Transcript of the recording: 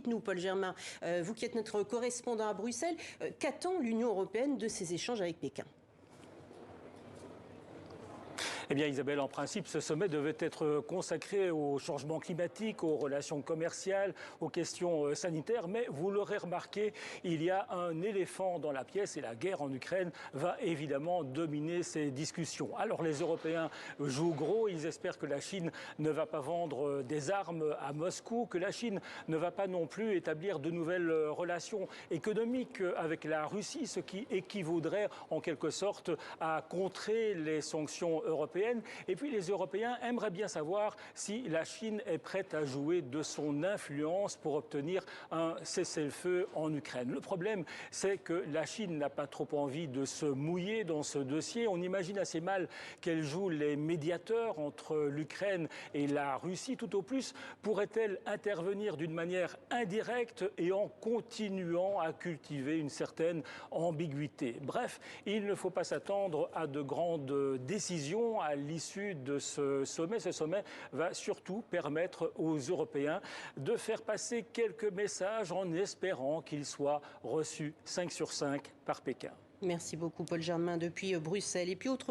Nous, Paul Germain, vous qui êtes notre correspondant à Bruxelles, qu'attend l'Union européenne de ces échanges avec Pékin ? Eh bien Isabelle, en principe, ce sommet devait être consacré au changement climatique, aux relations commerciales, aux questions sanitaires. Mais vous l'aurez remarqué, il y a un éléphant dans la pièce et la guerre en Ukraine va évidemment dominer ces discussions. Alors les Européens jouent gros, ils espèrent que la Chine ne va pas vendre des armes à Moscou, que la Chine ne va pas non plus établir de nouvelles relations économiques avec la Russie, ce qui équivaudrait en quelque sorte à contrer les sanctions européennes. Et puis les Européens aimeraient bien savoir si la Chine est prête à jouer de son influence pour obtenir un cessez-le-feu en Ukraine. Le problème, c'est que la Chine n'a pas trop envie de se mouiller dans ce dossier. On imagine assez mal qu'elle joue les médiateurs entre l'Ukraine et la Russie. Tout au plus, pourrait-elle intervenir d'une manière indirecte et en continuant à cultiver une certaine ambiguïté. Bref, il ne faut pas s'attendre à de grandes décisions à l'issue de ce sommet. Ce sommet va surtout permettre aux Européens de faire passer quelques messages en espérant qu'ils soient reçus 5 sur 5 par Pékin. Merci beaucoup, Paul Germain, depuis Bruxelles. Et puis autre